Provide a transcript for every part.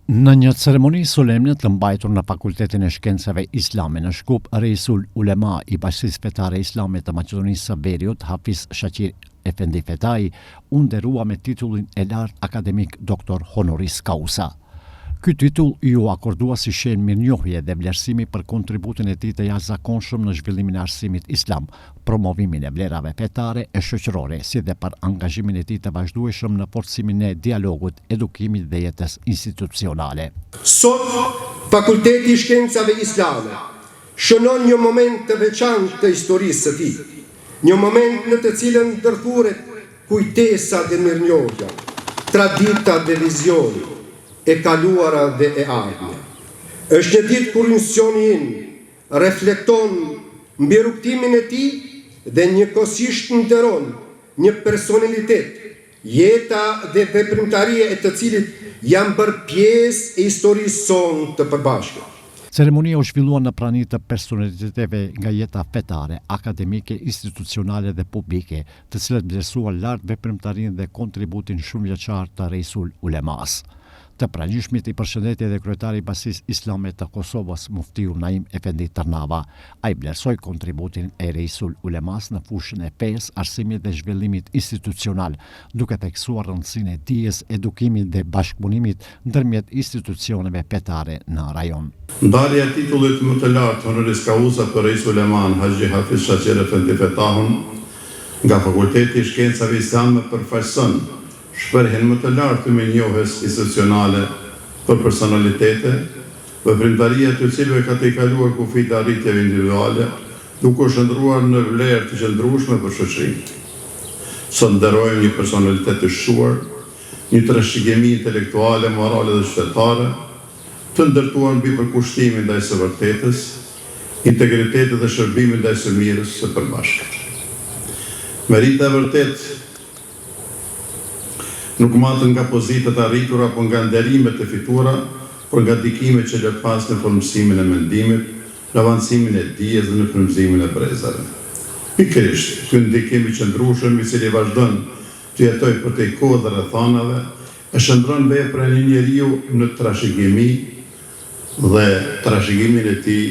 Në një ceremoni solemne të mbajtur në Fakultetin e Shkencave Islame në Shkup, Reisul Ulema i Bashkisë Fetare Islame të Maqedonisë së Veriut, Hafiz Shaqir Efendi Fetai, u nderua me titullin e lartë akademik Doktor Honoris Causa. Ky titull ju akordua si shenjë mirënjohje dhe vlerësimi për kontributin e tij të jashtëzakonshëm në zhvillimin e arsimit islam, promovimin e vlerave fetare e shoqërore, si dhe për angazhimin e tij të vazhdueshëm në forcimin e dialogut, edukimit dhe jetës institucionale. Sot, Fakulteti i Shkencave Islame shënon një moment të veçantë të historisë së tij, një moment në të cilën ndërthuret kujtesa dhe mirënjohja, tradita dhe vizioni, e kaluara dhe e ardhmja. Është një ditë kur institucioni ynë reflekton mbi rrugtimin e tij dhe njëkohësisht nderon një personalitet, jeta dhe veprimtaria e të cilit janë bërë pjesë e historisë sonë të përbashkët. Ceremonia u zhvillua në prani të personaliteteve nga jeta fetare, akademike, institucionale dhe publike, të cilët vlerësuan lart veprimtarinë dhe kontributin shumëvjeçar të Reisul Ulemas. Të pranishmit i përshëndeti edhe kryetari i Bashkisë Islame të Kosovës, Muftiu Naim Efendi Tërnava. Ai vlerësoi kontributin e Reisul Ulemas në fushën e fesë, arsimit dhe zhvillimit institucional, duke theksuar rëndësinë e dijes, edukimit dhe bashkëpunimit ndërmjet institucioneve fetare në rajon. Ndarja e titullit më të lartë honoris causa për Reisul Uleman Haxhi Hafiz Shaqir Efendi Fetahun nga Fakulteti i Shkencave Islame përfaqëson shprehjen më të lartë të mirënjohjes institucionale për personalitete, veprimtaria të cilëve ka të kaluar kufit e arritjeve individuale, duke u shndruar në vlerë të qëndrueshme për shoqërinë. Sot nderojmë një personalitet të shuar, një trashëgimi intelektuale, morale dhe shtetare, të ndërtuar mbi përkushtimin ndaj së vërtetës, integritetit dhe shërbimin ndaj së mirës së përbashkët. Merita e vërtet nuk matën nga pozitat arritura, apo nga nderimet e fituara, por nga dikimet që lër pas në formësimin e mendimit, në avancimin e dijes dhe në frymëzimin e brezave. Pikërisht, ky ndikim i qëndrueshëm i cili vazhdon të jetojë përtej kohë dhe rrethanave, e shndron veprën e njeriu në trashëgimi dhe trashëgimin e tij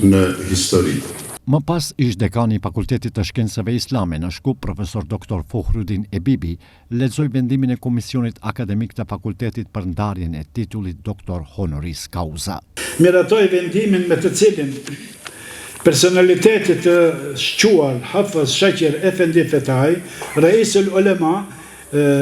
në histori. Më pas, ish dekani i Fakultetit të Shkencave Islame në Shkup, profesor Dr. Fohrudin Ebibi, lexoi vendimin e Komisionit Akademik të Fakultetit për ndarjen e titullit Doktor Honoris Causa. Miratoi vendimin me të cilin personalitetit të shquar Hafiz Shaqir Efendi Fetai, Reisul Ulema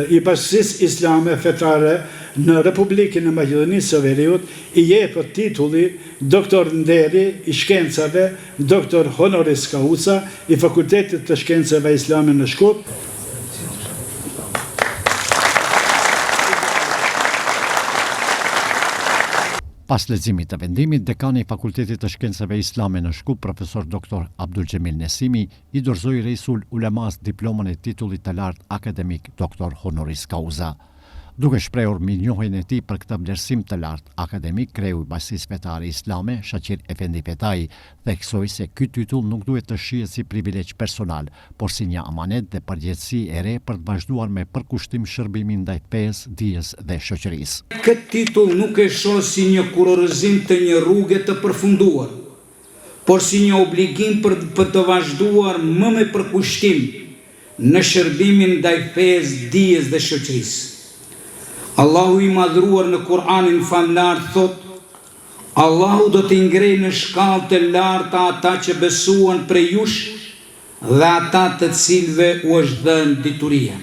i Bashkisë Islame Fetare në Republikën e Maqedonisë së Veriut, i jepet titulli Doktor Nderi i Shkencave, Doktor Honoris Causa i Fakultetit të Shkencave Islame në Shkup. Pas leximit të vendimit, dekani i Fakultetit të Shkencave Islame në Shkup, profesor Dr. Abdul Gjemil Nesimi, i dorëzoi Reisul Ulemas diplomën e titullit të lartë akademik Doktor Honoris Causa. Duke shprehur mirënjohjen e tij për këtë vlerësim të lartë akademik, kreu i Bashkisë Fetare Islame, Shaqir Efendi Fetai, theksoi se ky titull nuk duhet të shihet si privilegj personal, por si një amanet dhe përgjegjësi e re për të vazhduar me përkushtim shërbimin ndaj fesë, dijes dhe shoqërisë. Këtë titull nuk e shoh si një kurorëzim të një rruge të përfunduar, por si një obligim për të vazhduar më me përkushtim në shërbimin ndaj fesë, dijes dhe shoqërisë. Allahu i madhruar në Kur'anin famlar thot: Allahu do t'i ngrej në shkallë të larta ata që besuan prej jush dhe ata të cilëve u është dhënë dituria.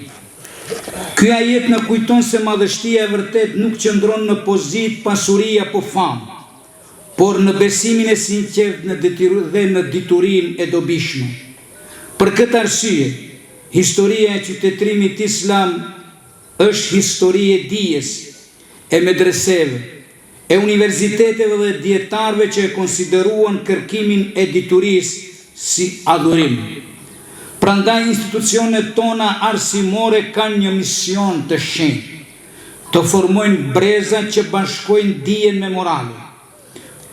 Ky ajet na kujton se madhështia e vërtet nuk qëndron në pozitë, pasuri apo famë, por në besimin e sinqert dhe në diturinë e dobishme. Për këtë arsye, historia e qytetërimit islam është histori e dijes, e medreseve, e universiteteve dhe dietarëve që e konsideruan kërkimin e diturisë si adhurim. Prandaj institucionet tona arsimore kanë një mision të shenjtë, të formojnë breza që bashkojnë dijen me moralin,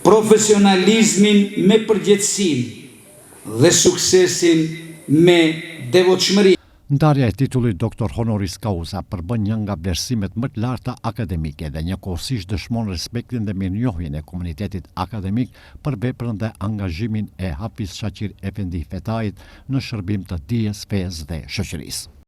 profesionalizmin me përgjegjësinë dhe suksesin me devotshmëri. Ndarja e titullit doktor honoris causa përbën një nga vlerësimet më të larta akademike dhe njëkohësisht dëshmon respektin dhe mirënjohjen e komunitetit akademik për veprën dhe angazhimin e Hafiz Shaqir Efendi Fetajit në shërbim të dijes, fesë dhe shoqërisë.